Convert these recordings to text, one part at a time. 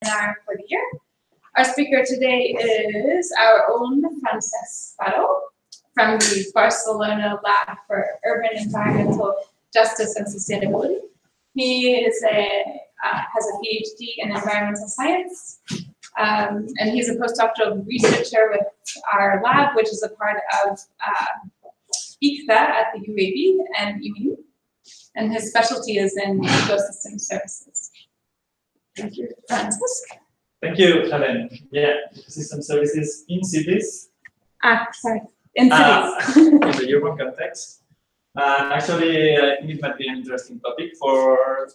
Seminar for the year. Our speaker today is our own Francesc Baró from the Barcelona Lab for Urban Environmental Justice and Sustainability. He is has a PhD in environmental science, and he's a postdoctoral researcher with our lab, which is a part of ICTA at the UAB and IMIM, and his specialty is in ecosystem services. Thank you, Francesc. Thank you, Helen. Yeah, ecosystem services in cities. Sorry, in cities. In the urban context. Actually, I think it might be an interesting topic for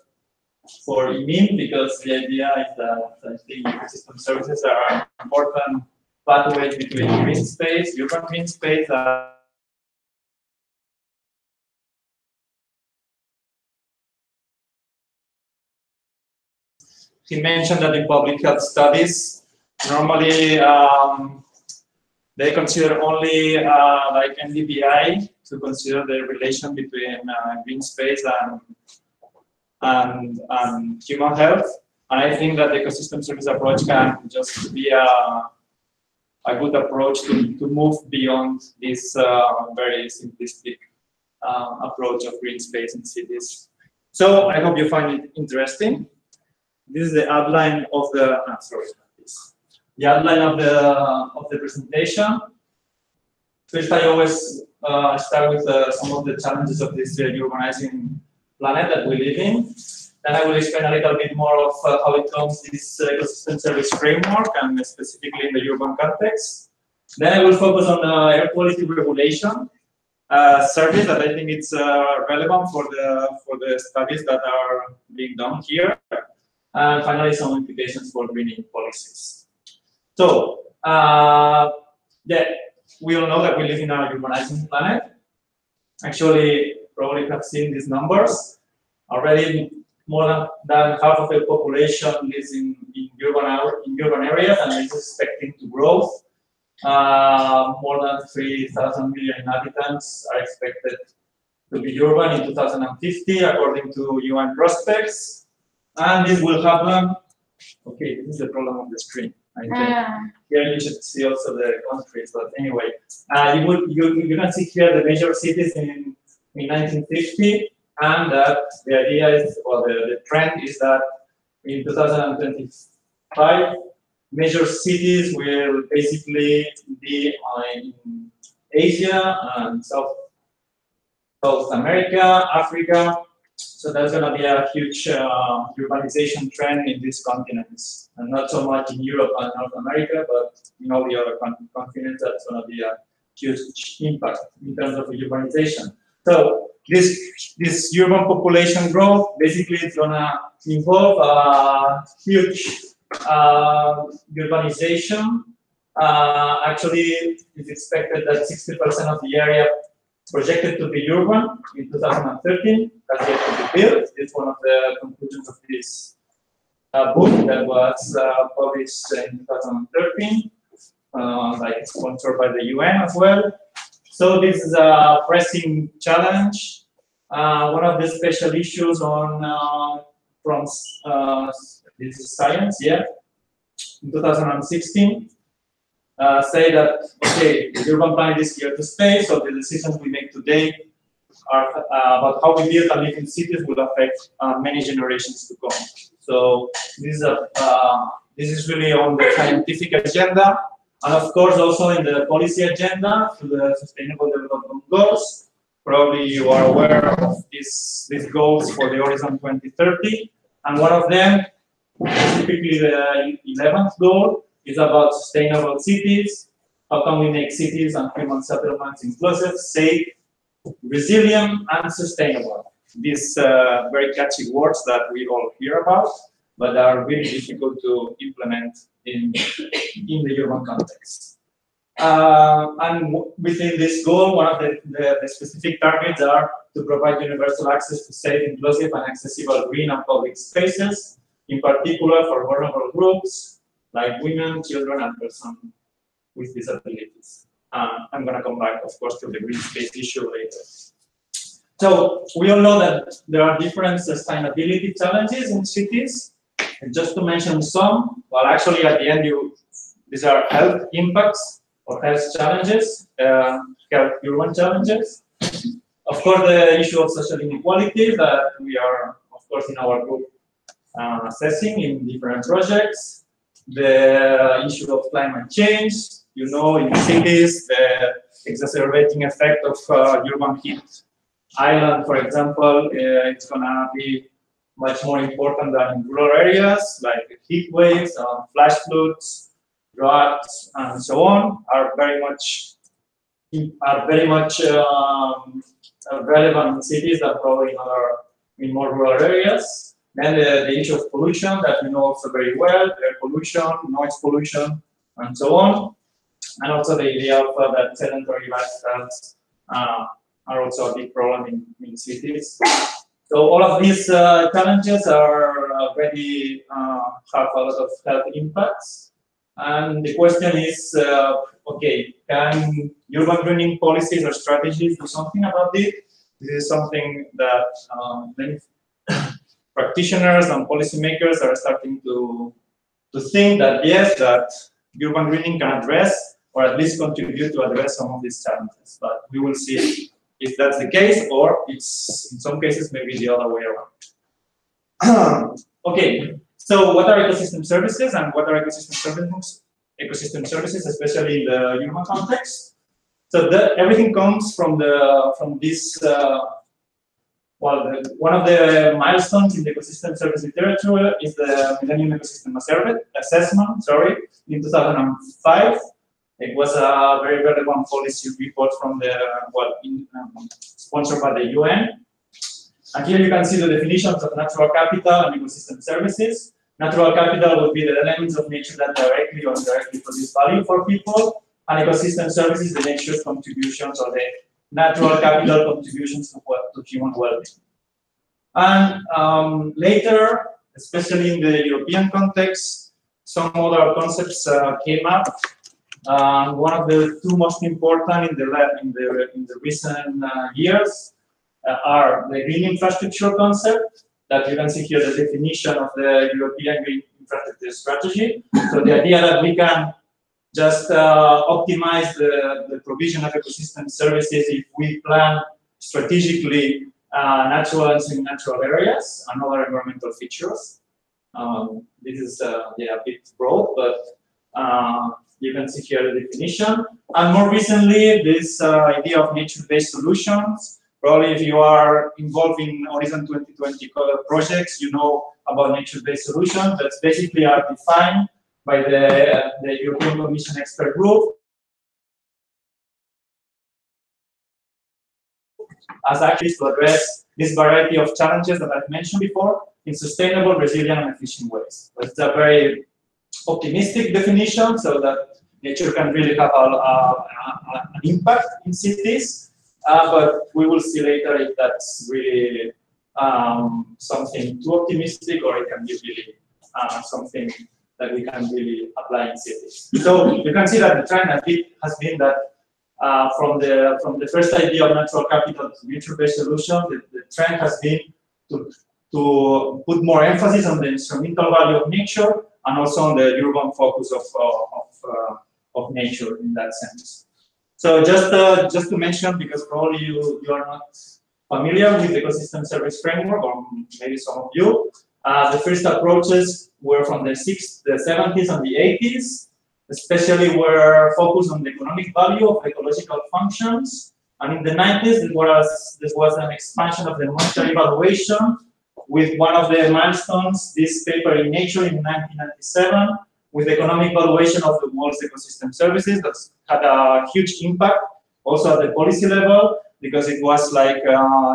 IMIM, because the idea is that I think ecosystem services are an important pathway between green space, urban green space, he mentioned that in public health studies, normally they consider only like NDVI to consider the relation between green space and human health. And I think that the ecosystem service approach can just be a good approach to move beyond this very simplistic approach of green space in cities. So I hope you find it interesting. This is the outline of the the outline of the presentation. First, I always start with some of the challenges of this urbanizing planet that we live in. Then I will explain a little bit more of how it comes this ecosystem service framework, and specifically in the urban context. Then I will focus on the air quality regulation service that I think it's relevant for the studies that are being done here. And finally, some implications for greening policies. So, yeah, we all know that we live in a urbanizing planet. Actually, probably have seen these numbers. Already, more than half of the population lives in urban areas, and it's expecting to grow. More than 3,000 million inhabitants are expected to be urban in 2050, according to UN prospects. And this will happen. Okay, this is the problem of the screen. I think here you should see also the countries, but anyway, you can see here the major cities in 1950, and that the idea is, or the trend is that in 2025, major cities will basically be in Asia and South America, Africa. So there's going to be a huge urbanization trend in these continents, and not so much in Europe and North America, but in all the other continents. That's going to be a huge impact in terms of urbanization. So this urban population growth basically is going to involve a huge urbanization. Actually, it's expected that 60% of the area projected to be urban in 2013, has yet to be built. It's one of the conclusions of this book that was published in 2013, like sponsored by the UN as well. So this is a pressing challenge. One of the special issues from this is science, yeah, in 2016. Say that, okay, the urban planet is here to stay, so the decisions we make today are about how we build and live in cities will affect many generations to come. So this is really on the scientific agenda, and of course also in the policy agenda through the Sustainable Development Goals. Probably you are aware of these goals for the Horizon 2030, and one of them, typically the 11th goal, is about sustainable cities. How can we make cities and human settlements inclusive, safe, resilient, and sustainable? These very catchy words that we all hear about, but are really difficult to implement in the urban context. And within this goal, one of the specific targets are to provide universal access to safe, inclusive, and accessible green and public spaces, in particular for vulnerable groups, like women, children, and persons with disabilities. I'm going to come back, of course, to the green space issue later. So we all know that there are different sustainability challenges in cities. And just to mention some, well, actually at the end, these are health impacts or health challenges, health urban challenges. Of course, the issue of social inequality that we are, of course, in our group assessing in different projects. The issue of climate change, you know, in cities, the exacerbating effect of urban heat island, for example, it's gonna be much more important than in rural areas, like heat waves, flash floods, droughts, and so on, are very much relevant in cities than probably in more rural areas. Then the issue of pollution that we know also very well, air pollution, noise pollution, and so on. And also the idea of that sedentary lifestyles are also a big problem in cities. So all of these challenges are already have a lot of health impacts. And the question is, okay, can urban greening policies or strategies do something about it? This is something that many practitioners and policymakers are starting to think that yes, that urban greening can address or at least contribute to address some of these challenges. But we will see if that's the case, or it's in some cases maybe the other way around. Okay, so what are ecosystem services and what are ecosystem services, especially in the urban context? So everything comes from this. Well, one of the milestones in the ecosystem service literature is the Millennium Ecosystem Assessment. Sorry, in 2005. It was a very relevant policy report from the, sponsored by the UN. And here you can see the definitions of natural capital and ecosystem services. Natural capital would be the elements of nature that directly or indirectly produce value for people. And ecosystem services, the nature's contributions or the natural capital contributions to human well-being. And later, especially in the European context, some other concepts came up. One of the two most important in the recent years are the green infrastructure concept, that you can see here the definition of the European Green Infrastructure Strategy. So the idea that we can just optimize the provision of ecosystem services if we plan strategically natural and semi-natural areas and other environmental features. This is a bit broad, but you can see here the definition. And more recently, this idea of nature-based solutions. Probably if you are involved in Horizon 2020 projects, you know about nature-based solutions. That's basically are defined by the European Commission expert group as actually to address this variety of challenges that I've mentioned before in sustainable, resilient, and efficient ways. But it's a very optimistic definition, so that nature can really have an impact in cities. But we will see later if that's really something too optimistic, or it can be really something that we can really apply in cities. So you can see that the trend has been that from the first idea of natural capital to nature-based solution, the trend has been to put more emphasis on the instrumental value of nature and also on the urban focus of nature in that sense. So just to mention, because probably you are not familiar with the ecosystem service framework, or maybe some of you, the first approaches were from the 70s and the 80s, especially were focused on the economic value of ecological functions. And in the 90s, this was an expansion of the monetary valuation, with one of the milestones, this paper in Nature in 1997, with economic valuation of the world's ecosystem services. That had a huge impact also at the policy level, because it was like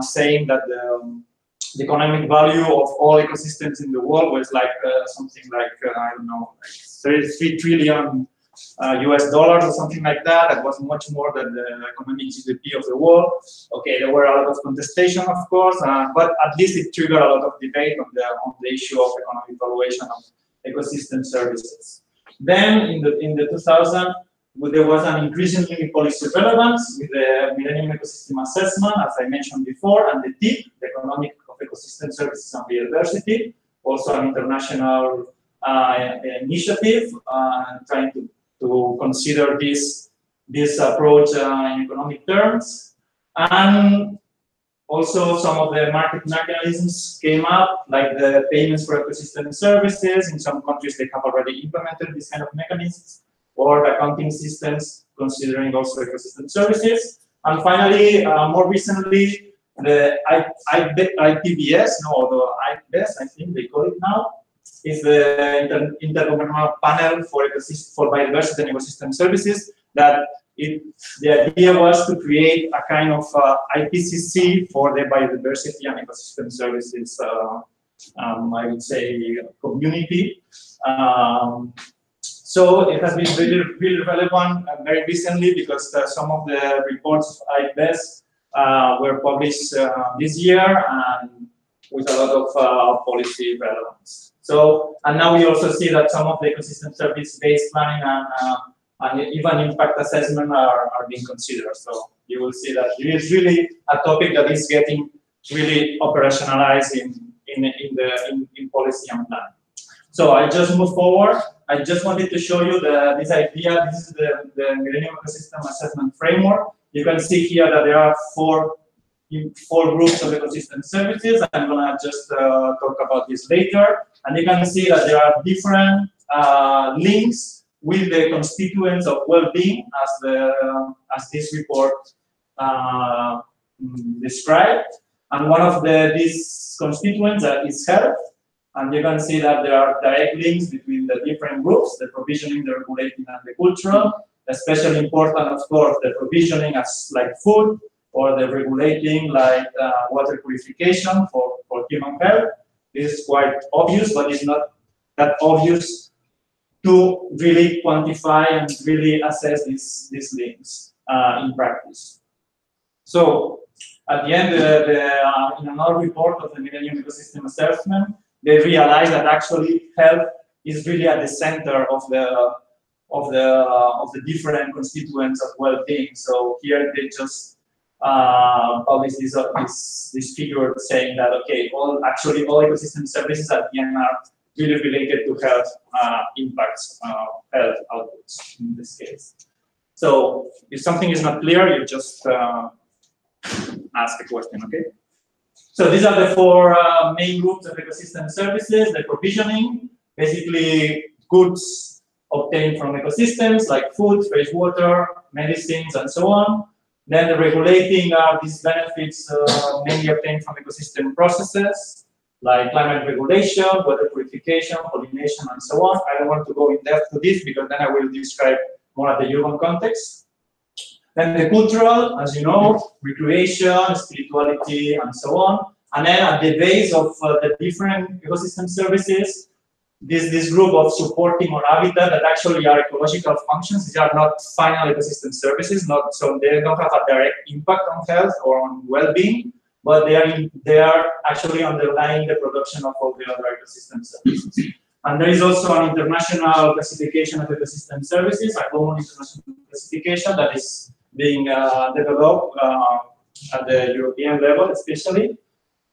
saying that the economic value of all ecosystems in the world was like something like, I don't know, like 33 trillion US dollars or something like that. That was much more than the economic GDP of the world. Okay, there were a lot of contestation, of course, but at least it triggered a lot of debate on the issue of economic valuation of ecosystem services. Then in the 2000s, there was an increasingly policy relevance with the Millennium Ecosystem Assessment, as I mentioned before, and the TIP, the Economic of Ecosystem Services and Biodiversity, also an international initiative trying to consider this approach in economic terms. And also some of the market mechanisms came up, like the payments for ecosystem services. In some countries, they have already implemented this kind of mechanisms, or the accounting systems considering also ecosystem services. And finally, more recently, the IPBS, or the IPBES, I think they call it now, is the Intergovernmental Panel for Biodiversity and Ecosystem Services. That the idea was to create a kind of IPCC for the biodiversity and ecosystem services, I would say, community. So it has been really relevant very recently because some of the reports of IPBES were published this year and with a lot of policy relevance. So, and now we also see that some of the ecosystem service-based planning and even impact assessment are being considered. So you will see that it is really a topic that is getting really operationalized in policy and planning. So I just move forward. I just wanted to show you this idea. This is the Millennium Ecosystem Assessment Framework. You can see here that there are four groups of ecosystem services. I'm gonna just talk about this later. And you can see that there are different links with the constituents of well-being as this report described. And one of these constituents is health. And you can see that there are direct links between the different groups, the provisioning, the regulating, and the cultural. Especially important, of course, the provisioning as like food, or the regulating like water purification for human health. This is quite obvious, but it's not that obvious to really quantify and really assess these links in practice. So at the end, in another report of the Millennium Ecosystem Assessment, they realized that actually health is really at the center of the different constituents of well-being. So here they just published this figure saying that okay, all ecosystem services at the end are really related to health impacts, health outputs in this case. So if something is not clear, you just ask a question, okay? So these are the four main groups of ecosystem services. The provisioning, basically goods obtained from ecosystems like food, fresh water, medicines, and so on. Then the regulating are these benefits mainly obtained from ecosystem processes like climate regulation, water purification, pollination, and so on. I don't want to go in depth to this because then I will describe more at the urban context. Then the cultural, as you know, recreation, spirituality, and so on. And then at the base of the different ecosystem services, this group of supporting or habitat that actually are ecological functions. These are not final ecosystem services, so they don't have a direct impact on health or on well-being, but they are actually underlying the production of all the other ecosystem services. And there is also an international classification of ecosystem services, a common international classification that is being developed at the European level, especially.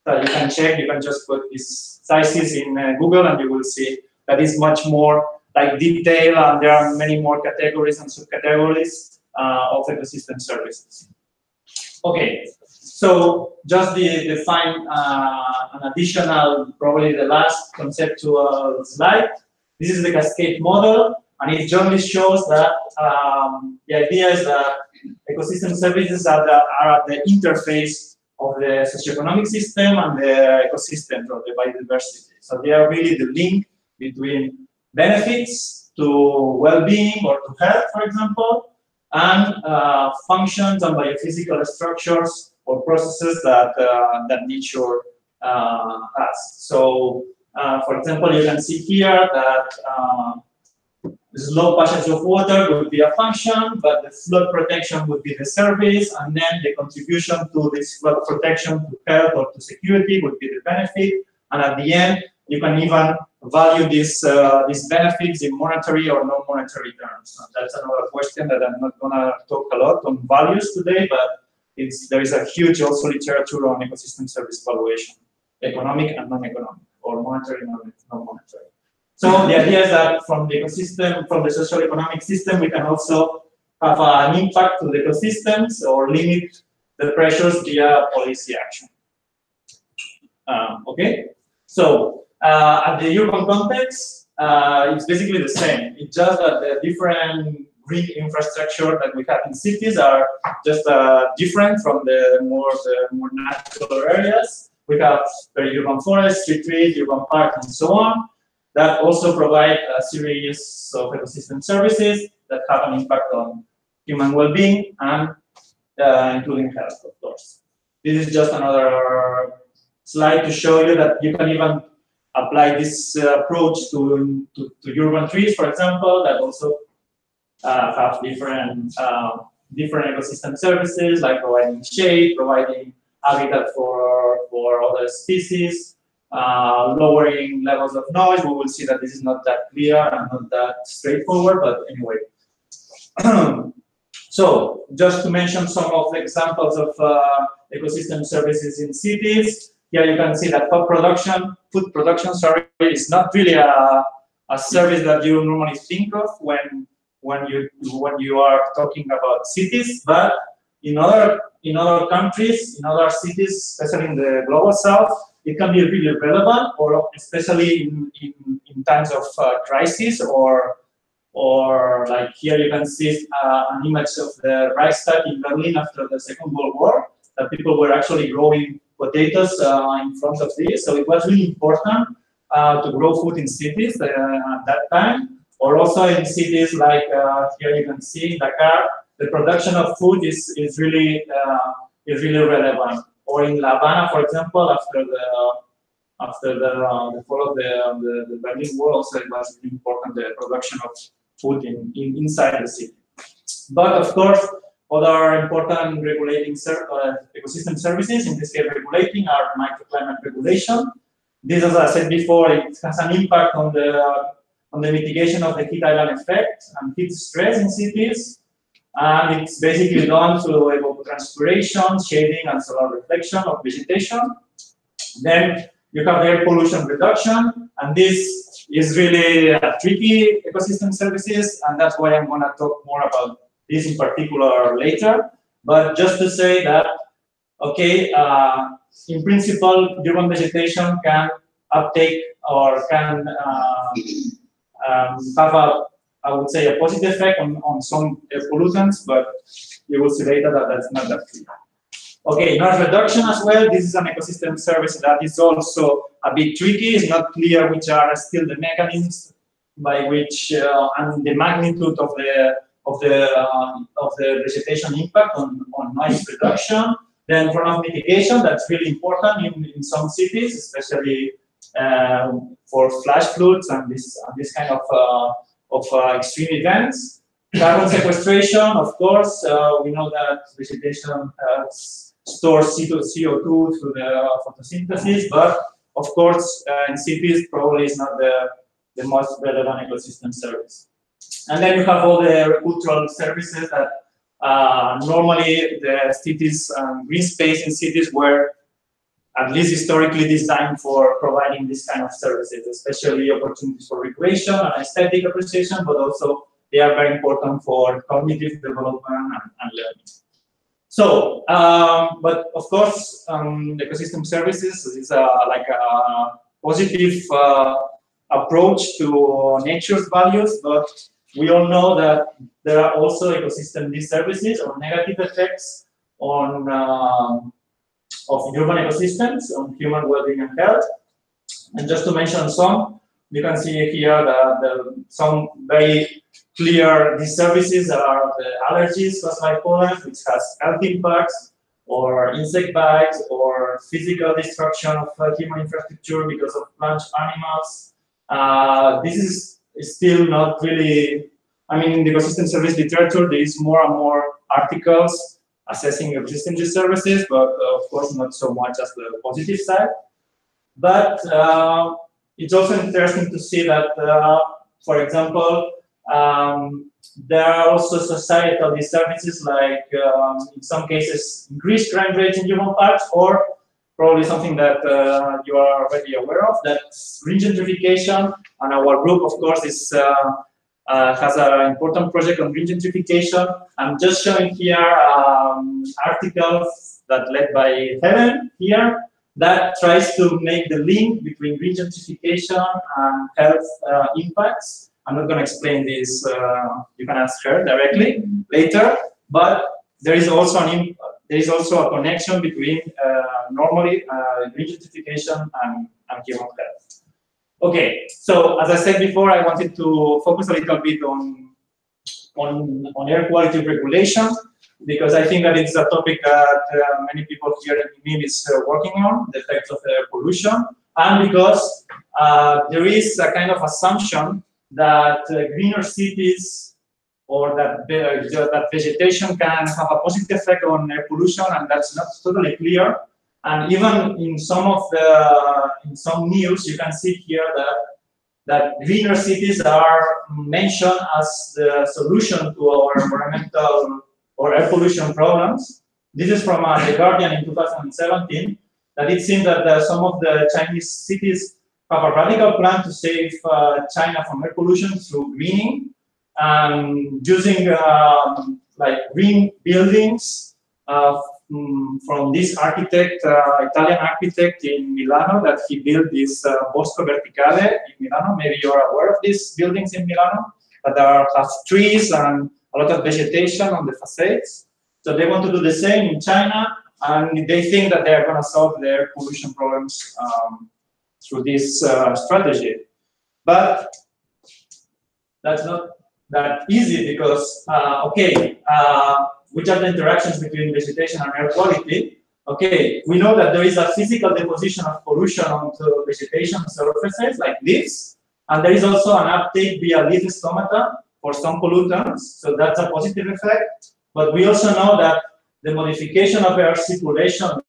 That you can check. You can just put these sizes in Google, and you will see that is much more like detail, and there are many more categories and subcategories of ecosystem services. Okay, so just define an additional, probably the last conceptual slide. This is the cascade model, and it generally shows that the idea is that ecosystem services are at the interface of the socioeconomic system and the ecosystem or the biodiversity. So they are really the link between benefits to well-being or to health, for example, and functions and biophysical structures or processes that nature has. So, for example, you can see here that slow passage of water would be a function, but the flood protection would be the service, and then the contribution to this flood protection to health or to security would be the benefit. And at the end, you can even value these benefits in monetary or non-monetary terms. And that's another question that I'm not going to talk a lot on values today, but there is a huge also literature on ecosystem service valuation, economic and non-economic. or monetary, non-monetary. So the idea is that from the ecosystem, from the social economic system, we can also have an impact to the ecosystems or limit the pressures via policy action. Okay, so at the urban context, it's basically the same. It's just that the different green infrastructure that we have in cities are just different from the more natural areas. We have peri-urban forests, street trees, urban parks, and so on, that also provide a series of ecosystem services that have an impact on human well-being and including health, of course. This is just another slide to show you that you can even apply this approach to urban trees, for example, that also have different ecosystem services, like providing shade, providing habitat for other species, lowering levels of noise. We will see that this is not that clear and not that straightforward, but anyway. So, just to mention some of the examples of ecosystem services in cities, here you can see that food production, is not really a service that you normally think of when you are talking about cities, but in other countries, in other cities, especially in the global south, it can be really relevant, or especially in times of crisis, or like here you can see an image of the Reichstag in Berlin after the Second World War, that people were actually growing potatoes in front of this. So it was really important to grow food in cities at that time, or also in cities like here you can see in Dakar, the production of food is really relevant. Or in La Habana, for example, after the fall of the Berlin Wall, also it was really important, the production of food inside the city. But of course, other important regulating ecosystem services, in this case regulating, are microclimate regulation. This, as I said before, it has an impact on the mitigation of the heat island effect and heat stress in cities. And it's basically done through evapotranspiration, shading, and solar reflection of vegetation. Then you have air pollution reduction, and this is really tricky ecosystem services, and that's why I'm going to talk more about this in particular later. But just to say that, okay, in principle, urban vegetation can uptake or can have I would say, a positive effect on some pollutants, but you will see later that that's not that clear. Okay, noise reduction as well. This is an ecosystem service that is also a bit tricky. It's not clear which are still the mechanisms by which and the magnitude of the vegetation impact on noise reduction. Then runoff mitigation, that's really important in some cities, especially for flash floods and this kind of extreme events. Carbon sequestration, of course, we know that vegetation stores CO2 through the photosynthesis, but of course, in cities, probably is not the most relevant ecosystem service. And then you have all the agricultural services that normally the cities, green space in cities were at least historically designed for providing this kind of services, especially opportunities for recreation and aesthetic appreciation, but also they are very important for cognitive development and learning. So, but of course, ecosystem services is like a positive approach to nature's values, but we all know that there are also ecosystem disservices or negative effects on of urban ecosystems, on human well-being and health. And just to mention some, you can see here some very clear disservices are the allergies caused by pollen, which has health impacts, or insect bites, or physical destruction of human infrastructure because of plant animals. This is still not really, I mean, in the ecosystem service literature, there is more and more articles assessing ecosystem services, but of course not so much as the positive side. But it's also interesting to see that, for example, there are also societal disservices, like in some cases increased crime rates in urban parks, or probably something that you are already aware of. That's green gentrification, and our group, of course, is has an important project on green gentrification. I'm just showing here articles that led by Helen here that tries to make the link between green gentrification and health impacts. I'm not going to explain this. You can ask her directly later. But there is also a connection between normally green gentrification and human health. Okay, so as I said before, I wanted to focus a little bit on air quality regulation, because I think that it's a topic that many people here in IMIM is working on, the effects of air pollution, and because there is a kind of assumption that greener cities or that vegetation can have a positive effect on air pollution, and that's not totally clear. And even in some news, you can see here that greener cities are mentioned as the solution to our environmental or air pollution problems. This is from The Guardian in 2017, that it seems that some of the Chinese cities have a radical plan to save China from air pollution through greening, using like green buildings from this architect, Italian architect in Milano, that he built this Bosco Verticale in Milano. Maybe you're aware of these buildings in Milano, that have trees and a lot of vegetation on the facades. So they want to do the same in China, and they think that they are going to solve their air pollution problems through this strategy. But that's not that easy, because, okay, which are the interactions between vegetation and air quality? Okay, we know that there is a physical deposition of pollution onto vegetation surfaces like this, and there is also an uptake via leaf stomata for some pollutants, so that's a positive effect. But we also know that the modification of air circulation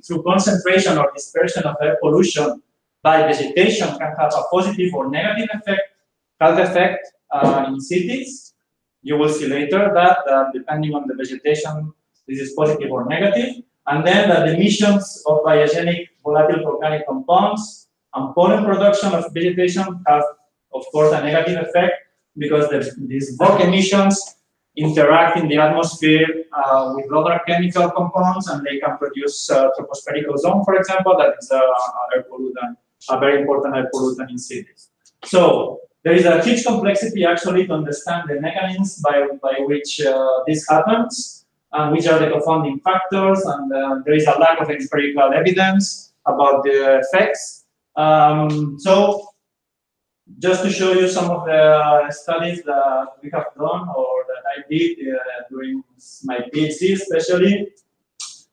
through concentration or dispersion of air pollution by vegetation can have a positive or negative effect, health effect in cities. You will see later that depending on the vegetation, this is positive or negative. And then the emissions of biogenic volatile organic compounds and pollen production of vegetation have, of course, a negative effect, because these VOC emissions interact in the atmosphere with other chemical compounds, and they can produce tropospheric ozone, for example, that is air pollutant, a very important air pollutant in cities. So there is a huge complexity actually to understand the mechanisms by which this happens, and which are the confounding factors, and there is a lack of empirical evidence about the effects. So just to show you some of the studies that we have done, or that I did during my PhD especially.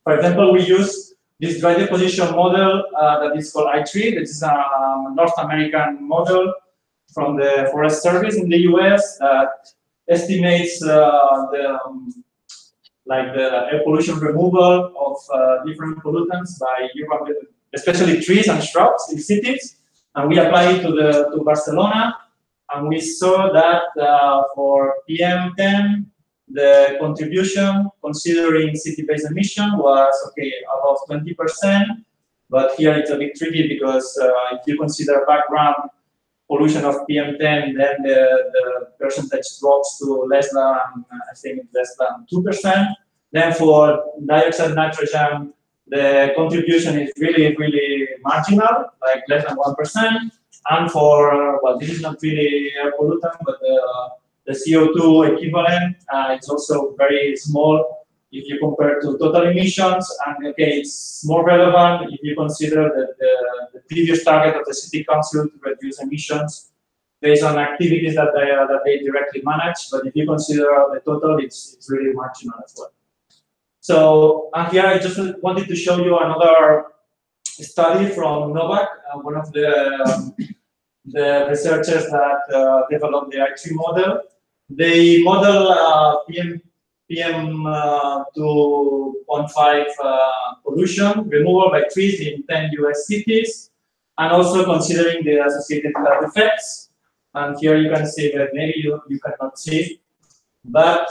For example, we use this dry deposition model that is called I3. This is a North American model from the Forest Service in the US that estimates the air pollution removal of different pollutants by urban, especially trees and shrubs in cities. And we applied it to Barcelona, and we saw that for PM10, the contribution, considering city-based emission, was okay above 20%. But here it's a bit tricky, because if you consider background pollution of PM10, then the percentage drops to less than, I think, less than 2%. Then for dioxide, nitrogen, the contribution is really, really marginal, like less than 1%. And for, well, this is not really air pollutant, but the CO2 equivalent, it's also very small if you compare to total emissions. And okay, it's more relevant if you consider that the previous target of the city council to reduce emissions based on activities that they directly manage. But if you consider the total, it's really marginal as well. So, and here I just wanted to show you another study from Novak, one of the researchers that developed the I3 model. They model PM 2.5 pollution removal by trees in 10 US cities, and also considering the associated health effects. And here you can see that maybe you cannot see, but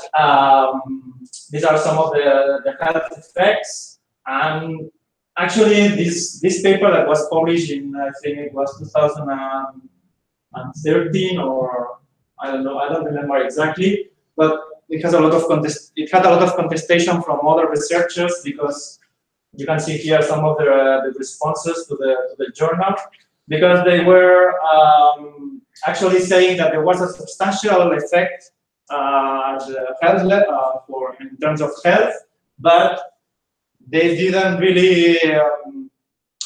these are some of the health effects. And actually, this paper that was published in, I think it was 2013, or I don't know, I don't remember exactly, but it has a lot of had a lot of contestation from other researchers, because you can see here some of the responses to the journal, because they were actually saying that there was a substantial effect in terms of health, but they didn't really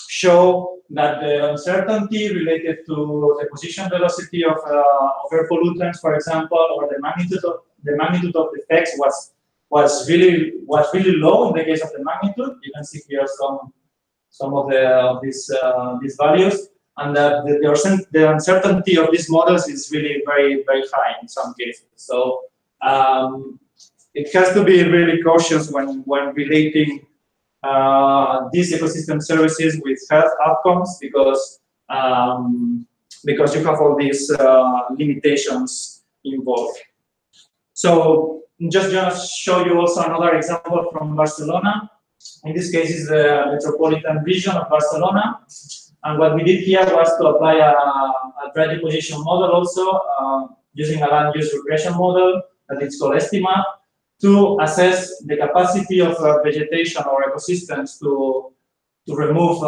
show that the uncertainty related to the position velocity of air pollutants, for example, or the magnitude of the effects was really low in the case of the magnitude. You can see here some of these values, and that the uncertainty of these models is really very high in some cases. So it has to be really cautious when relating these ecosystem services with health outcomes, because you have all these limitations involved. So just show you also another example from Barcelona. In this case, is the metropolitan region of Barcelona. And what we did here was to apply a dry deposition model also, using a land use regression model that is called Estima, to assess the capacity of vegetation or ecosystems to remove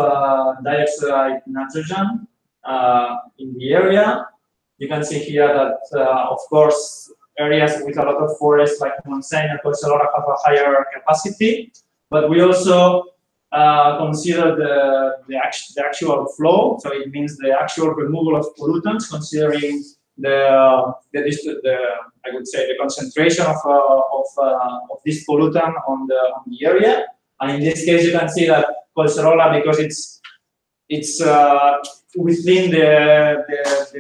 dioxide nitrogen in the area. You can see here that, of course, areas with a lot of forests like Montseny and Collserola have a higher capacity, but we also consider the actual flow, so it means the actual removal of pollutants, considering I would say the concentration of this pollutant on the area. And in this case, you can see that Collserola, because it's within the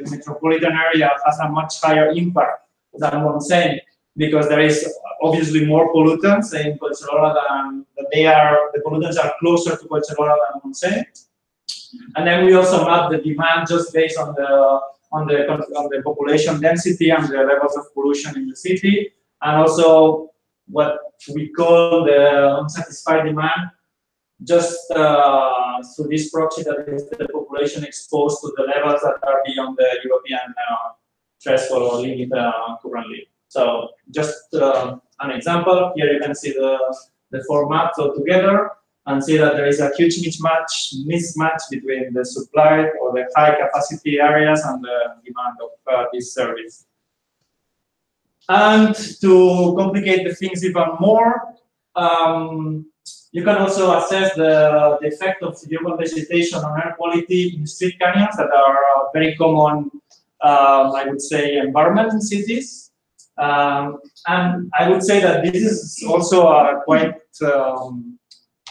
metropolitan area, has a much higher impact than Montseny, because there is obviously more pollutants in Collserola the pollutants are closer to Collserola than Montseny. And then we also map the demand just based on the population density and the levels of pollution in the city, and also what we call the unsatisfied demand, just through this proxy, that is the population exposed to the levels that are beyond the European threshold or limit currently. So just an example, here you can see the four maps all together, and see that there is a huge mismatch between the supply or the high capacity areas and the demand of this service. And to complicate the things even more, you can also assess the effect of urban vegetation on air quality in street canyons that are a very common, I would say, environment in cities. And I would say that this is also quite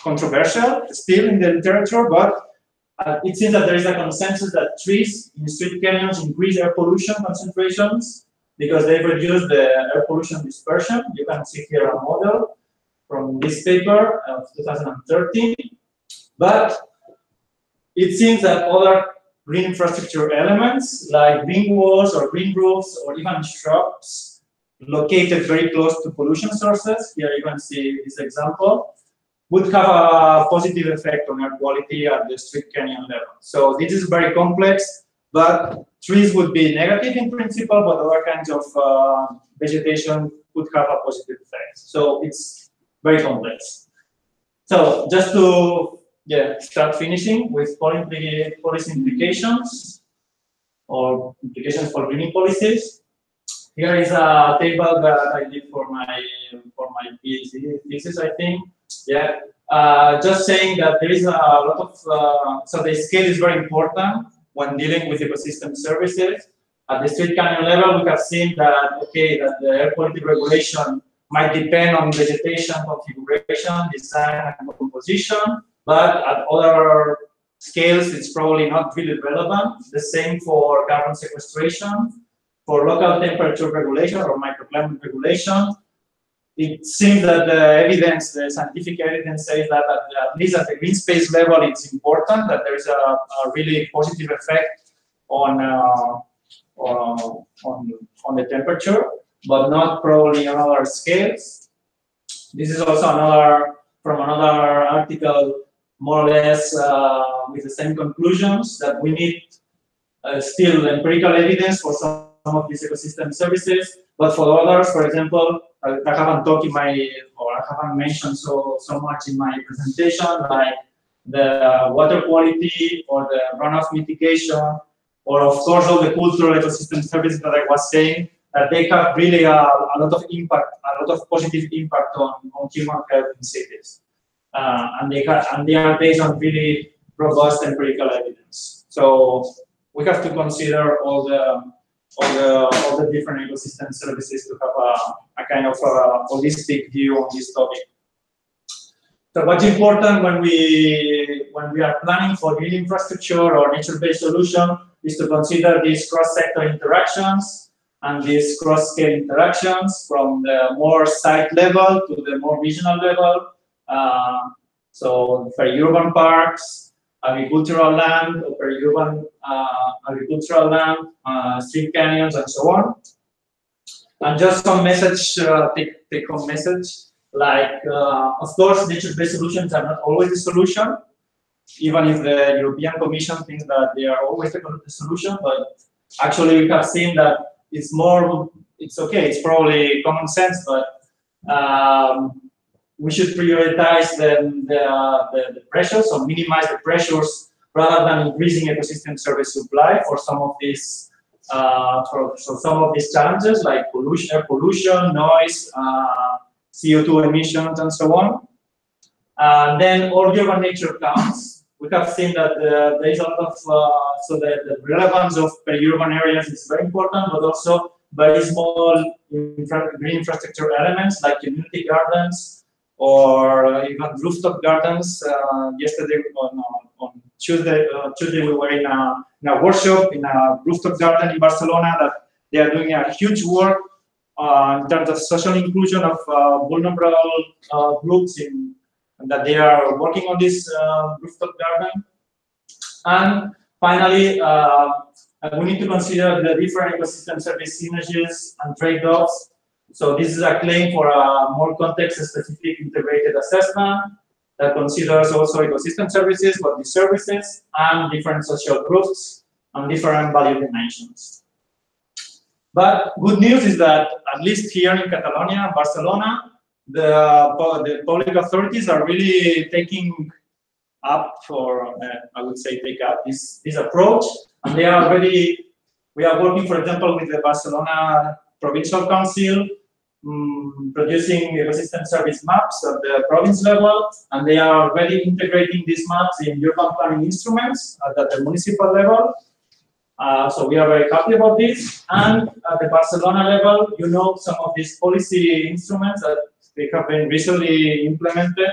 controversial still in the literature, but it seems that there is a consensus that trees in street canyons increase air pollution concentrations because they reduce the air pollution dispersion. You can see here a model from this paper of 2013. But it seems that other green infrastructure elements like green walls or green roofs or even shrubs located very close to pollution sources, here you can see this example, would have a positive effect on air quality at the street canyon level. So this is very complex, but trees would be negative in principle, but other kinds of vegetation could have a positive effect. So it's very complex. So just to start finishing with policy implications or implications for greening policies. Here is a table that I did for my PhD thesis, I think. Yeah, just saying that there is a lot of, so the scale is very important when dealing with ecosystem services. At the street canyon level, we have seen that, okay, that the air quality regulation might depend on vegetation configuration, design, and composition, but at other scales, it's probably not really relevant. The same for carbon sequestration, for local temperature regulation or microclimate regulation. It seems that the evidence, the scientific evidence says that at least at the green space level, it's important that there is a really positive effect on the temperature, but not probably on other scales. This is also from another article more or less with the same conclusions, that we need still empirical evidence for some of these ecosystem services, but for others, for example, I haven't talked in my, or I haven't mentioned so much in my presentation, like the water quality or the runoff mitigation, or of course all the cultural ecosystem services that I was saying, that they have really a lot of impact, a lot of positive impact on human health in cities. And they are based on really robust empirical evidence. So we have to consider all the different ecosystem services to have a kind of holistic view on this topic. So what's important when we are planning for green infrastructure or nature-based solution is to consider these cross-sector interactions and these cross-scale interactions from the more site level to the more regional level. So peri-urban parks, agricultural land, or peri-urban agricultural land, stream canyons, and so on. And just some message, take-home message, like, of course, nature-based solutions are not always the solution, even if the European Commission thinks that they are always the solution, but actually we have seen that it's more, it's okay, it's probably common sense, but we should prioritize the pressures, or minimize the pressures, rather than increasing ecosystem service supply for some of these some of these challenges, like pollution, air pollution, noise, CO2 emissions, and so on. And then all urban nature counts. We have seen that there is a lot of, so the relevance of peri-urban areas is very important, but also very small green infrastructure elements like community gardens or even rooftop gardens. Yesterday on Tuesday we were in a workshop in a rooftop garden in Barcelona that they are doing a huge work in terms of social inclusion of vulnerable groups and that they are working on this rooftop garden. And finally, we need to consider the different ecosystem service synergies and trade-offs. So this is a claim for a more context-specific integrated assessment that considers also ecosystem services, but these services, and different social groups and different value dimensions. But good news is that, at least here in Catalonia, Barcelona, the public authorities are really taking up, or I would say take up this approach, and they are already, we are working, for example, with the Barcelona Provincial Council, producing ecosystem service maps at the province level, and they are already integrating these maps in urban planning instruments at the municipal level. So we are very happy about this. And at the Barcelona level, you know, some of these policy instruments that they have been recently implemented,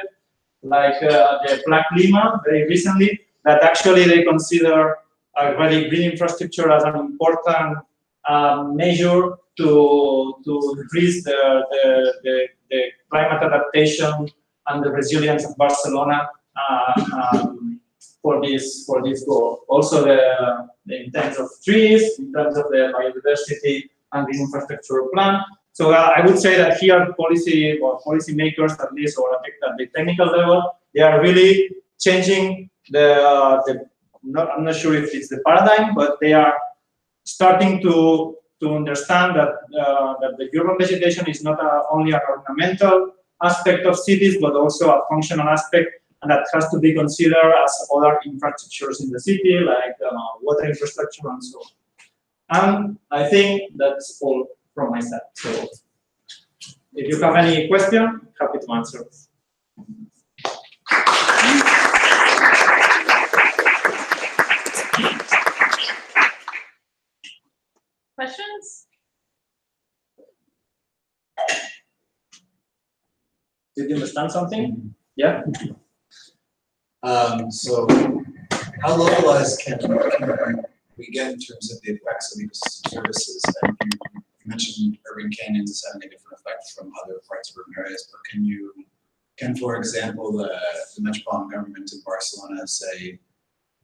like the Plac Lima, very recently, that actually they consider already green infrastructure as an important measure to increase the climate adaptation and the resilience of Barcelona for this goal. Also in terms of trees, in terms of the biodiversity and the infrastructure plan. So I would say that here policy or policymakers, at least, or at the technical level, they are really changing I'm not sure if it's the paradigm, but they are starting to understand that that the urban vegetation is not only an ornamental aspect of cities, but also a functional aspect, and that has to be considered as other infrastructures in the city, like water infrastructure and so on. And I think that's all from my side. So if you have any question, happy to answer. Questions? Did you understand something? Yeah? So how localized can we get in terms of the effects of ecosystem services? And you mentioned urban canyons as having a different effect from other parts of urban areas, but can for example, the metropolitan government in Barcelona say,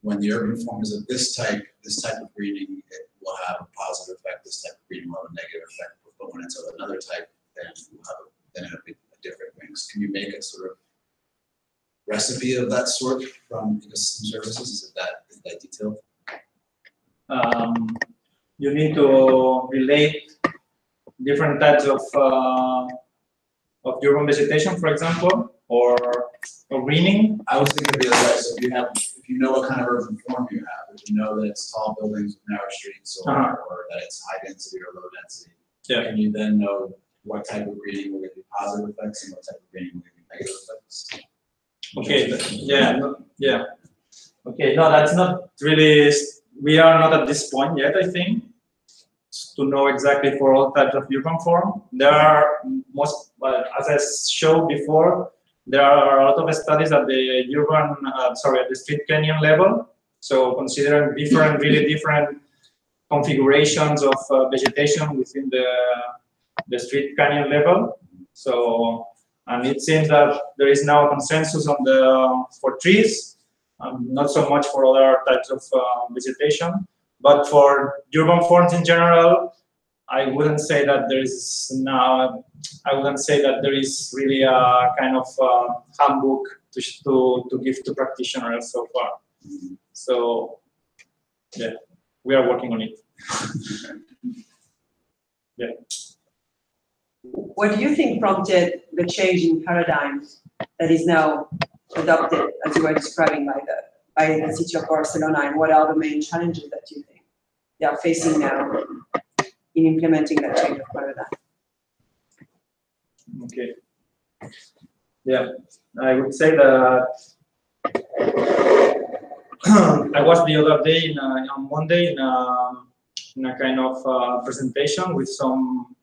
when the urban form is of this type of greening, it will have a positive effect, this type of greening will have a negative effect, but when it's of another type, then it'll be a different things. Can you make a sort of recipe of that sort from ecosystem services? Is that detailed? You need to relate different types of urban vegetation, for example, or greening. I was thinking of the other way. So if you know what kind of urban form you have, if you know that it's tall buildings with narrow streets, or that it's high density or low density, can you then know what type of greening will give you positive effects and what type of greening will give you negative effects? Okay, Okay, no, that's not really, we are not at this point yet, I think, to know exactly for all types of urban form. There are as I showed before, there are a lot of studies at the at the street canyon level. So considering really different configurations of vegetation within the street canyon level. So, and it seems that there is now a consensus on for trees, not so much for other types of vegetation, but for urban forms in general, I wouldn't say that there is really a kind of handbook to give to practitioners so far. So, yeah, we are working on it. Yeah. What do you think prompted the change in paradigm that is now adopted, as you were describing, by the city of Barcelona, and what are the main challenges that you think they are facing now in implementing that change of paradigm? Okay. Yeah, I would say that I was the other day on Monday in a kind of presentation with some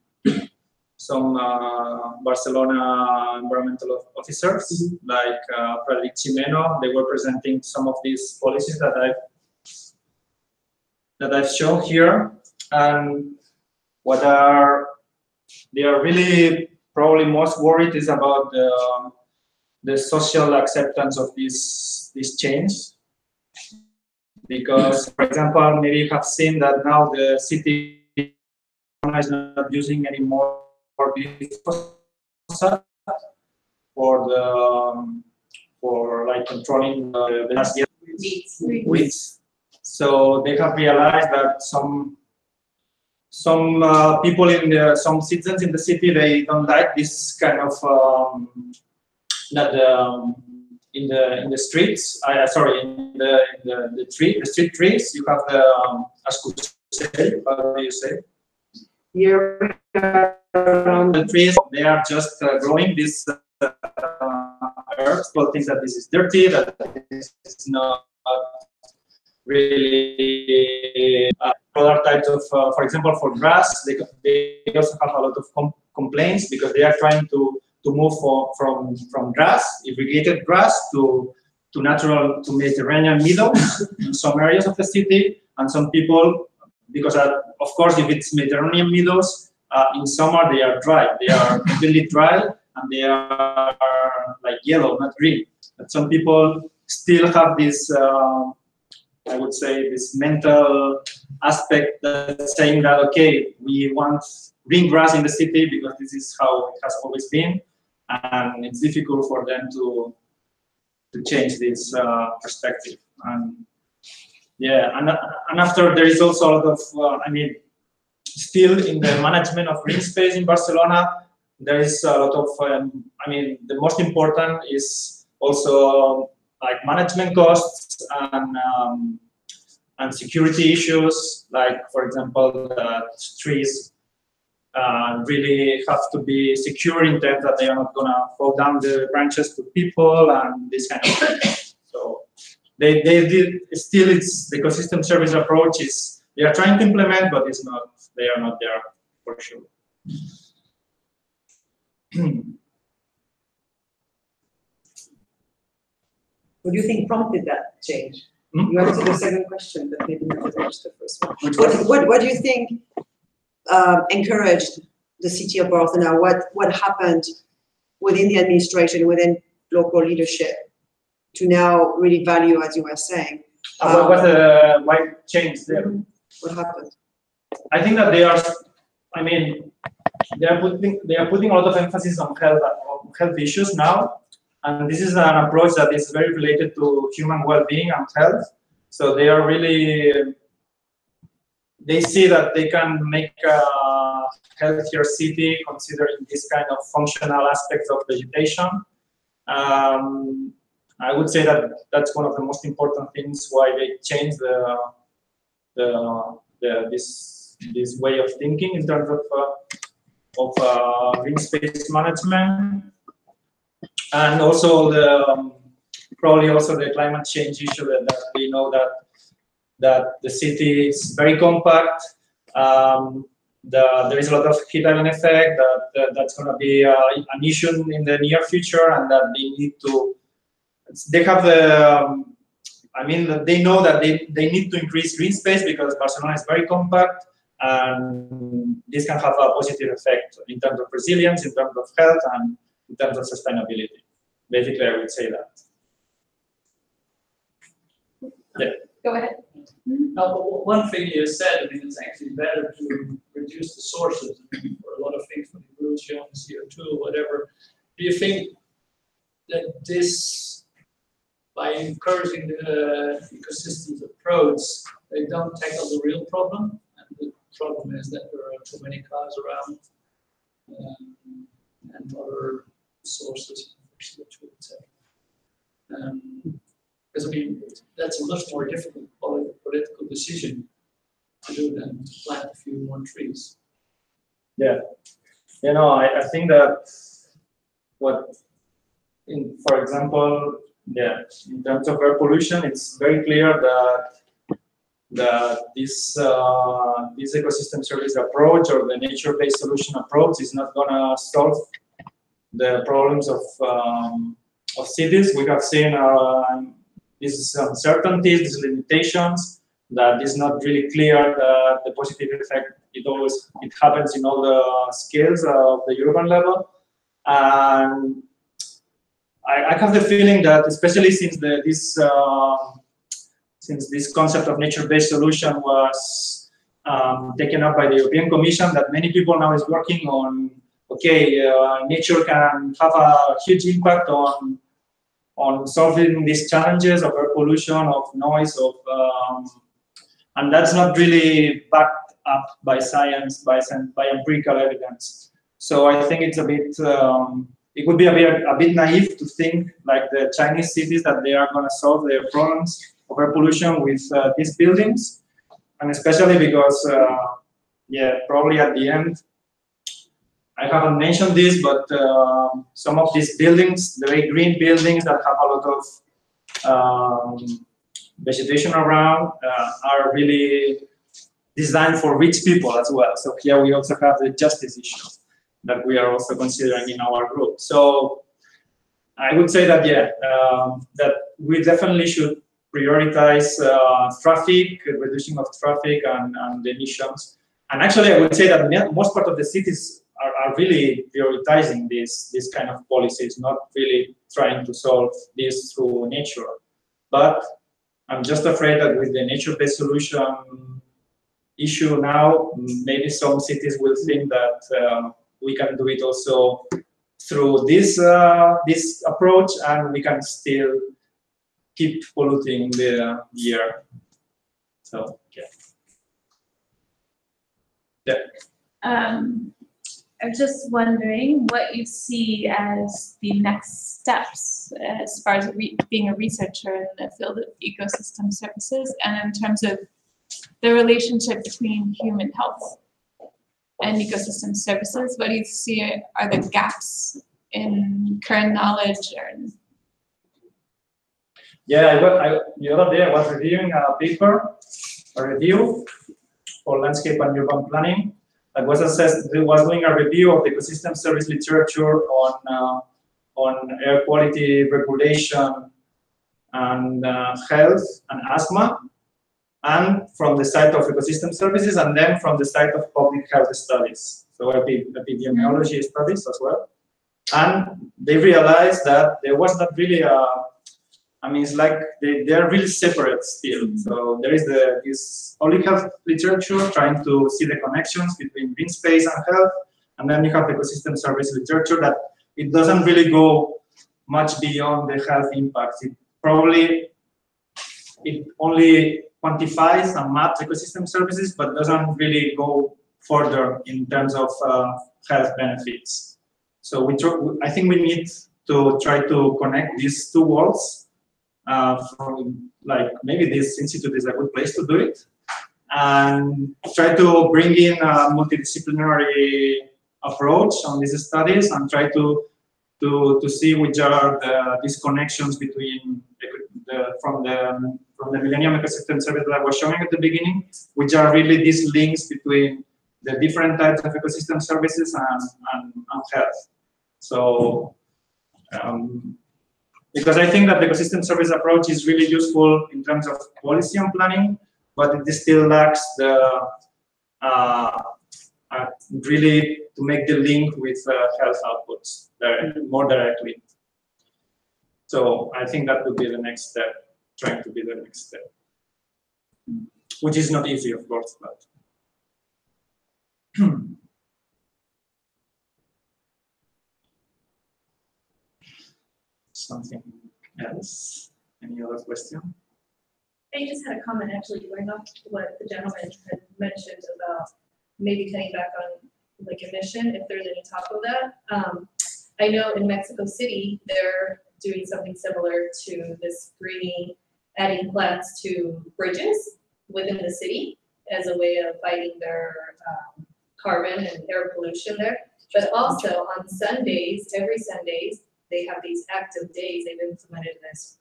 Barcelona environmental officers, like Frederic Chimeno. They were presenting some of these policies that I've shown here, and they are really probably most worried is about the social acceptance of this change. Because, for example, maybe you have seen that now the city is not using any more for like controlling the weeds. So they have realized that some people some citizens in the city, they don't like this kind of in the streets. In the street trees. You have the how do you say? Here, the trees, they are just growing this earth. People think that this is dirty, that this is not really other types of, for example, for grass, they also have a lot of complaints because they are trying to move from grass, irrigated grass, to Mediterranean meadows in some areas of the city, and some people, because of course if it's Mediterranean meadows, in summer they are dry, they are completely dry, and they are like yellow, not green. But some people still have this, I would say, this mental aspect that's saying that, okay, we want green grass in the city because this is how it has always been, and it's difficult for them to change this perspective. And yeah, and after there is also a lot of, still in the management of green space in Barcelona, there is a lot of, the most important is also like management costs and security issues, like for example, trees really have to be secure in terms that they are not gonna fall down the branches to people and this kind of thing. So they did still, it's the ecosystem service approach is they are trying to implement, but it's not, they are not there for sure. What do you think prompted that change? You answered the second question, but maybe not as much the first one. What do you think encouraged the city of Barcelona? What happened within the administration, within local leadership, to now really value, as you were saying? What was the why change there? What happened? I think that they are, they are putting a lot of emphasis on health issues now, And this is an approach that is very related to human well-being and health. So they are really, they see that they can make a healthier city considering this kind of functional aspects of vegetation. I would say that that's one of the most important things why they changed this way of thinking in terms of green space management, and also probably also the climate change issue that we know that the city is very compact. There is a lot of heat island effect that's going to be an issue in the near future, and that they need to. They have the. I mean, they know that they need to increase green space because Barcelona is very compact, and this can have a positive effect in terms of resilience, in terms of health, and in terms of sustainability. Basically, I would say that. Yeah. Go ahead. No, but one thing you said, I mean, it's actually better to reduce the sources for a lot of things, for the pollution, CO2, whatever. Do you think that this, by encouraging the ecosystems approach, they don't tackle the real problem? And the problem is that there are too many cars around and other sources for CO2, etc. Because I mean, that's a much more difficult political decision to do than to plant a few more trees. Yeah, you know, I think that for example, yeah, in terms of air pollution, it's very clear that this ecosystem service approach or the nature-based solution approach is not gonna solve the problems of cities. We have seen these uncertainties, these limitations, that is not really clear that the positive effect, it happens in all the scales of the urban level. And I have the feeling that, especially since this concept of nature-based solution was taken up by the European Commission, that many people now is working on, okay, nature can have a huge impact on solving these challenges of air pollution, of noise, and that's not really backed up by science, by empirical evidence. So I think it's a bit, it would be a bit naive to think like the Chinese cities that they are going to solve their problems of air pollution with these buildings, and especially because, yeah, probably at the end, I haven't mentioned this, but some of these buildings, the very green buildings that have a lot of vegetation around, are really designed for rich people as well. So here we also have the justice issue that we are also considering in our group. So I would say that, yeah, that we definitely should prioritize traffic, reducing of traffic and the emissions. And actually, I would say that most part of the cities are really prioritizing this kind of policies, not really trying to solve this through nature. But I'm just afraid that with the nature-based solution issue now, maybe some cities will think that we can do it also through this approach, and we can still keep polluting the air. So yeah. Yeah. I was just wondering what you see as the next steps as far as being a researcher in the field of ecosystem services, and in terms of the relationship between human health and ecosystem services. What do you see are the gaps in current knowledge? Yeah, the other day I was reviewing a review for landscape and urban planning. It was doing a review of the ecosystem service literature on air quality regulation and health and asthma, and from the side of ecosystem services, and then from the side of public health studies, so epidemiology studies as well. And they realized that there was not really I mean, it's like they are really separate still. So there is this public health literature trying to see the connections between green space and health, and then you have the ecosystem service literature that it doesn't really go much beyond the health impacts. It only quantifies and maps ecosystem services, but doesn't really go further in terms of health benefits. So I think we need to try to connect these two worlds. Like maybe this institute is a good place to do it, and try to bring in a multidisciplinary approach on these studies and try to see which are the disconnections between from the Millennium Ecosystem Service that I was showing at the beginning, which are really these links between the different types of ecosystem services and health. So, because I think that the ecosystem service approach is really useful in terms of policy and planning, but it still lacks the really to make the link with health outputs more directly. So I think that would be the next step, trying to be the next step, which is not easy, of course, but. Something else? Any other question? I just had a comment actually going off what the gentleman had mentioned about maybe cutting back on like emission, if there's any talk of that. I know in Mexico City, they're doing something similar to this greening, adding plants to bridges within the city as a way of fighting their carbon and air pollution there. But also on Sundays, every Sundays, they have these active days. They've implemented this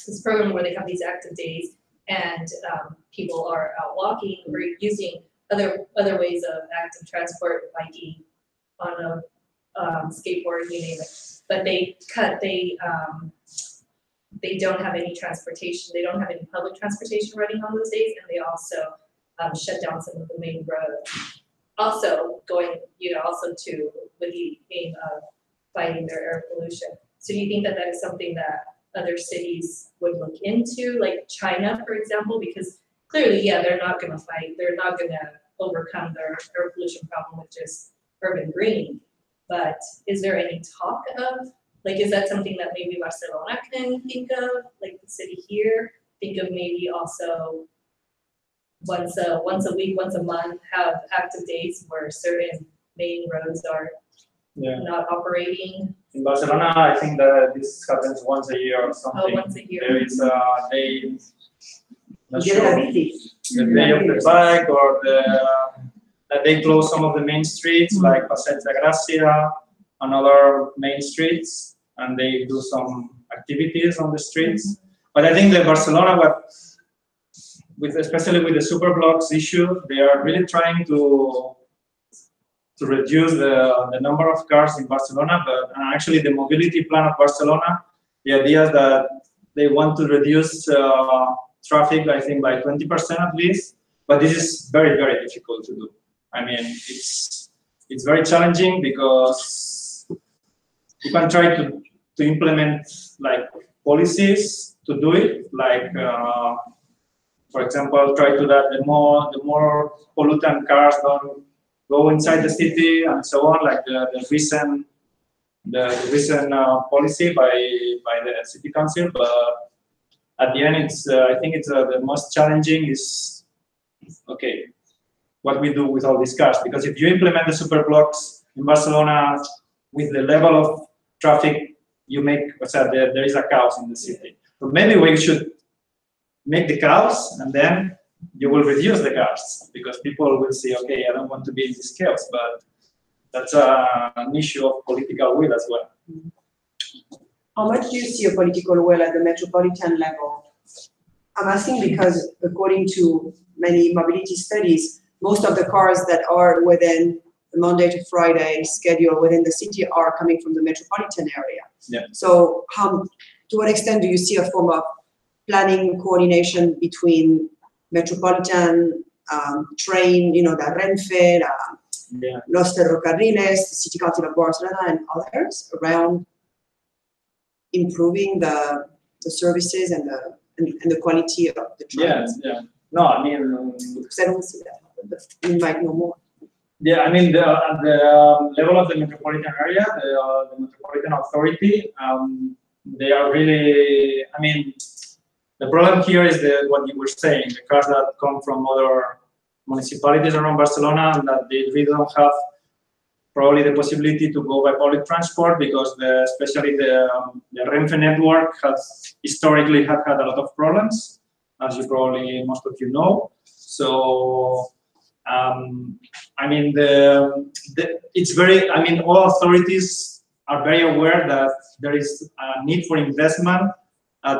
this program where they have these active days, and people are out walking or using other ways of active transport, biking, on a skateboard, you name it. But they don't have any transportation. They don't have any public transportation running on those days, and they also shut down some of the main roads. Also going, also to with the aim of fighting their air pollution. So do you think that that is something that other cities would look into, like China, for example? Because clearly, yeah, they're not going to fight. They're not going to overcome their air pollution problem with just urban greening. But is there any talk of, like, is that something that maybe Barcelona can think of, like the city here? Think of maybe also once a week, once a month, have active days where certain main roads are not operating. In Barcelona, I think that this happens once a year or something. Oh, once a year. There is a day, not Yeah, sure, the day of the bike, or that they close some of the main streets, like Passeig de Gràcia and other main streets, and they do some activities on the streets. But I think that Barcelona, especially with the superblocks issue, they are really trying to reduce the number of cars in Barcelona, but actually the mobility plan of Barcelona, the idea is that they want to reduce traffic, I think, by 20% at least, but this is very, very difficult to do. I mean, it's very challenging because you can try to implement like policies to do it, like for example, try to that the more pollutant cars don't go inside the city and so on, like the recent policy by the city council. But at the end, I think it's the most challenging is okay, what we do with all these cars, because if you implement the superblocks in Barcelona with the level of traffic you make, there is a chaos in the city. But maybe we should make the chaos, and then you will reduce the cars, because people will say, okay, I don't want to be in this chaos, but that's an issue of political will as well. How much do you see a political will at the metropolitan level? I'm asking because according to many mobility studies, most of the cars that are within the Monday to Friday schedule within the city are coming from the metropolitan area. Yeah. So to what extent do you see a form of planning coordination between metropolitan train, the Renfe, Los Ferrocarriles, the City Council of Barcelona, and others around improving the services and the quality of the trains? Yeah. No, I mean, because I don't see that happen, but we might know more. Yeah, I mean, at the level of the metropolitan area, the metropolitan authority, they are really, I mean, the problem here is what you were saying, the cars that come from other municipalities around Barcelona, and that they really don't have probably the possibility to go by public transport, because especially the Renfe network has historically had a lot of problems, as you probably most of you know. So I mean, it's very, I mean, all authorities are very aware that there is a need for investment at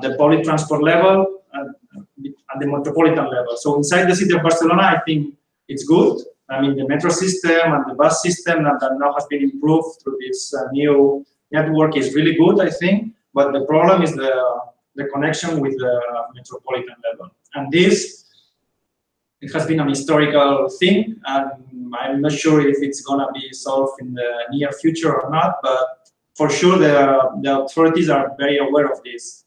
the public transport level, at the metropolitan level. So inside the city of Barcelona, I think it's good. I mean, the metro system and the bus system that now has been improved through this new network is really good, I think. But the problem is the connection with the metropolitan level. And this, it has been an historical thing, and I'm not sure if it's going to be solved in the near future or not, but for sure the authorities are very aware of this.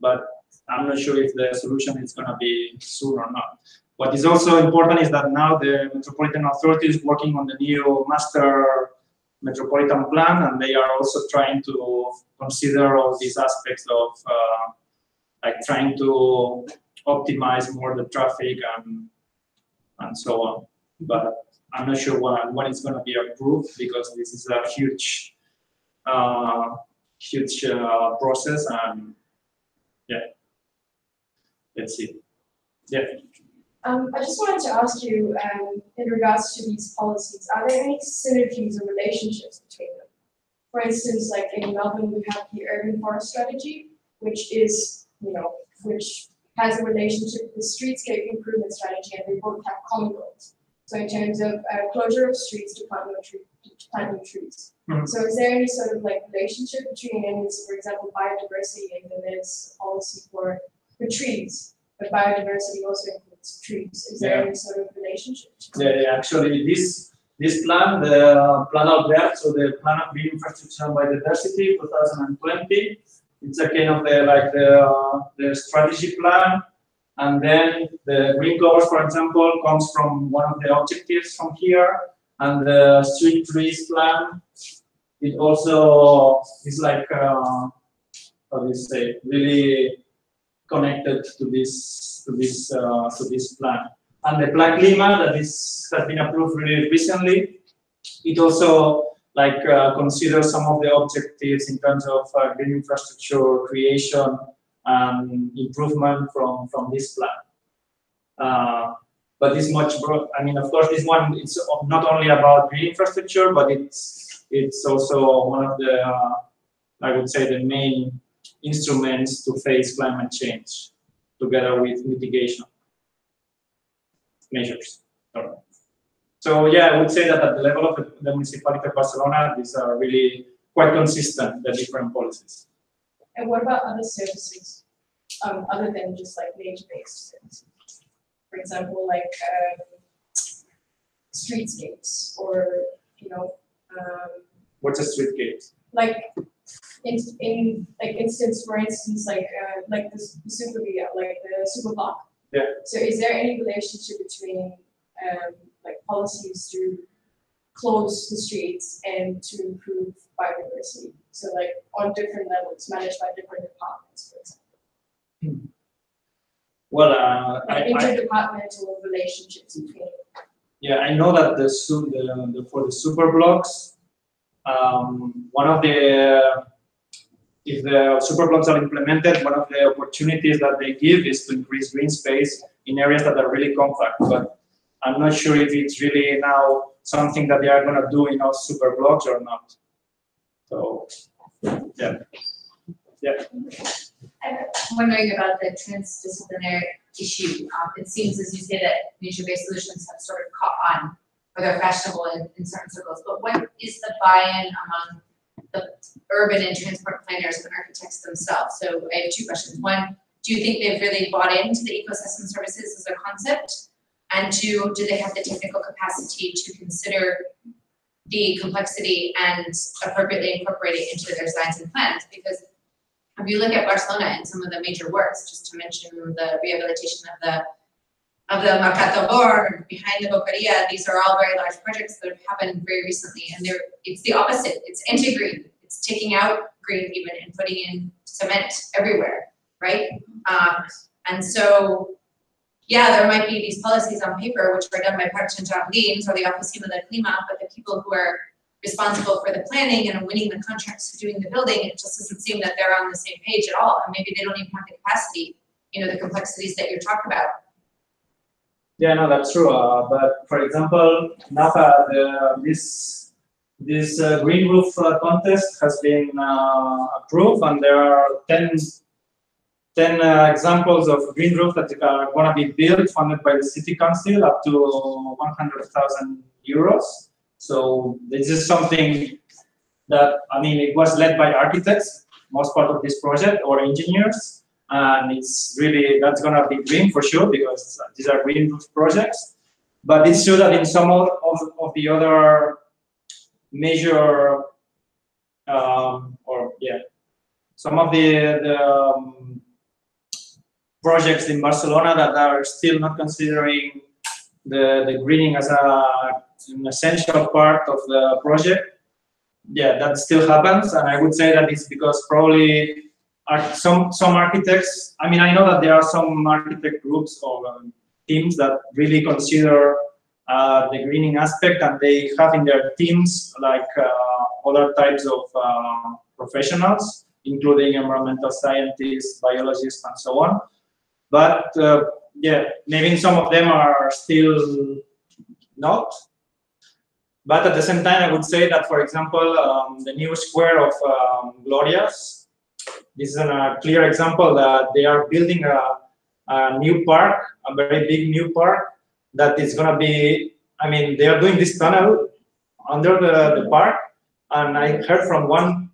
But I'm not sure if the solution is going to be soon or not. What is also important is that now the Metropolitan Authority is working on the new master metropolitan plan, and they are also trying to consider all these aspects of like trying to optimize more the traffic and so on. But I'm not sure when it's going to be approved, because this is a huge process, and yeah, let's see. Yeah. I just wanted to ask you, in regards to these policies, are there any synergies or relationships between them? For instance, like in Melbourne, we have the urban forest strategy, which is, which has a relationship with the streetscape improvement strategy, and they both have common goals. So in terms of closure of streets to plant new trees. Mm-hmm. So is there any sort of like relationship between any, for example, biodiversity, and then there's a policy for trees, but biodiversity also includes trees. Is there any sort of relationship? Yeah, actually this plan, the Plan Albert, so the Plan of Green Infrastructure and Biodiversity 2020, it's a kind of the strategy plan, and then the green covers, for example, comes from one of the objectives from here, and the street trees plan, it also is like how do you say, really connected to this plan. And the Plan Clima that has been approved really recently, it also like considers some of the objectives in terms of green infrastructure creation and improvement from this plan. But it's much broad. I mean, of course, this one, it's not only about green infrastructure, but it's also one of the I would say the main instruments to face climate change, together with mitigation measures. So yeah, I would say that at the level of the municipality of Barcelona, these are really quite consistent, the different policies. And what about other services, other than just like nature-based services? For example, like streetscapes, or what's a streetscape? Like in like instance, for instance, like the super block. Yeah. So is there any relationship between like policies to close the streets and to improve biodiversity? So like on different levels, managed by different departments, for example. Well, interdepartmental relationships between. Yeah, I know that for the super blocks, one of the if the super blocks are implemented, one of the opportunities that they give is to increase green space in areas that are really compact. But I'm not sure if it's really now something that they are going to do in our super blocks or not. So, yeah. I'm wondering about the transdisciplinary issue. It seems, as you say, that nature-based solutions have sort of caught on, or they're fashionable in certain circles. But what is the buy-in among the urban and transport planners and architects themselves? So I have two questions. One, do you think they've really bought into the ecosystem services as a concept? And two, do they have the technical capacity to consider the complexity and appropriately incorporate it into their designs and plans? Because if you look at Barcelona and some of the major works, just to mention the rehabilitation of of the Macatobor, behind the Boqueria, these are all very large projects that have happened very recently, and it's the opposite. It's anti-green. It's taking out green even and putting in cement everywhere, right? And so, yeah, there might be these policies on paper which are done by Parks and Jardins or the Oficina del Clima, but the people who are responsible for the planning and winning the contracts for doing the building, it just doesn't seem that they're on the same page at all, and maybe they don't even have the capacity, the complexities that you're talking about. Yeah, no, that's true. But for example, Napa, this green roof contest has been approved, and there are 10 examples of green roof that are going to be built, funded by the city council, up to 100,000 euros. So this is something that, I mean, it was led by architects, most part of this project, or engineers. And it's really, that's going to be green for sure, because these are green roof projects. But it's true that in some of the other major, some of the projects in Barcelona that are still not considering the greening as an essential part of the project, yeah, that still happens. And I would say that it's because probably some architects, I mean, I know that there are some architect groups or teams that really consider the greening aspect, and they have in their teams like other types of professionals, including environmental scientists, biologists, and so on. But yeah, maybe some of them are still not. But at the same time, I would say that, for example, the new square of Glorias, this is a clear example that they are building a new park, a very big new park, that is going to be, I mean, they are doing this tunnel under the park, and I heard from one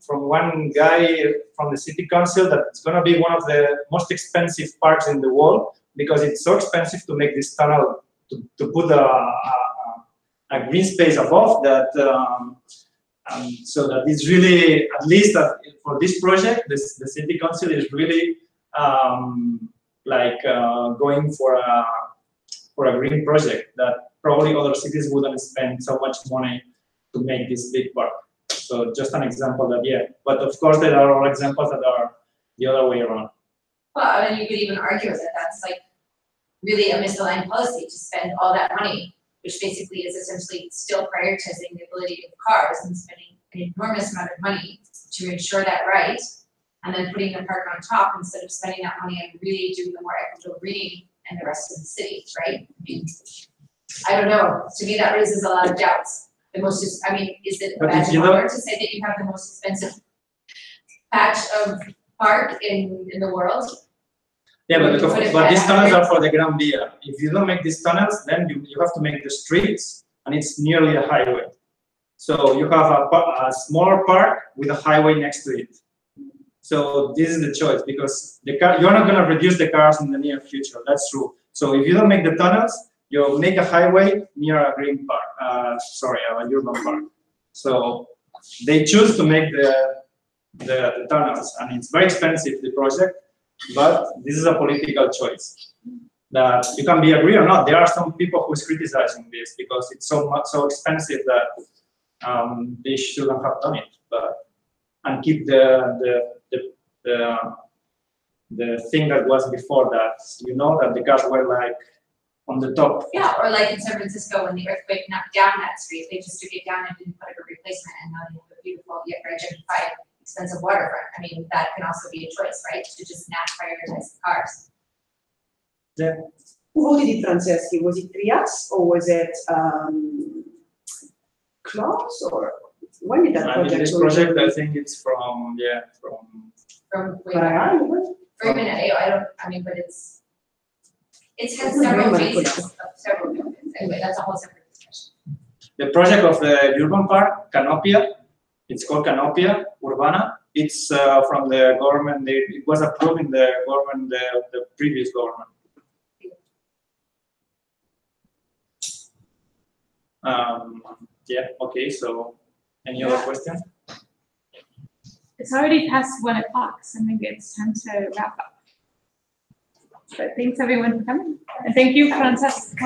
guy from the city council that it's going to be one of the most expensive parks in the world, because it's so expensive to make this tunnel, to put a green space above that. So that it's really, at least for this project, the city council is really going for a green project that probably other cities wouldn't spend so much money to make this big park. So just an example that, yeah, but of course there are all examples that are the other way around. Well, I mean, you could even argue that that's like really a misaligned policy to spend all that money, which basically is essentially still prioritizing the ability of cars and spending an enormous amount of money to ensure that right, and then putting the park on top instead of spending that money and really doing the more equitable greening and the rest of the city, right? I mean, I don't know. To me, that raises a lot of doubts. The most, I mean, is it a badge of honor to say that you have the most expensive patch of park in the world? Yeah, but these tunnels are for the Gran Via. If you don't make these tunnels, then you have to make the streets, and it's nearly a highway. So you have a smaller park with a highway next to it. So this is the choice, because you're not going to reduce the cars in the near future. That's true. So if you don't make the tunnels, you'll make a highway near a green park. A urban park. So they choose to make the tunnels, and it's very expensive, the project. But this is a political choice that you can be agree or not. There are some people who is criticizing this because it's so expensive that they shouldn't have done it. And keep the thing that was before that. You know that the cars were like on the top. Yeah, or like in San Francisco when the earthquake knocked down that street, they just took it down and didn't put up a replacement, and now they have a beautiful yet very gentrified, expensive waterfront. I mean, that can also be a choice, right? To just not prioritize the cars. Yeah. Who voted it, Francesc? Was it Trias or was it Klaus, or when did that project? This project, I think it's from way back. I mean, but it has several phases of several buildings. Anyway, that's a whole separate discussion. The project of the urban park, Canopia, it's called Canopia Urbana. It's from the government. It was approved in the government, the previous government. Yeah, okay, so any other question? It's already past 1 o'clock, so maybe it's time to wrap up. But thanks everyone for coming. And thank you, Francesc.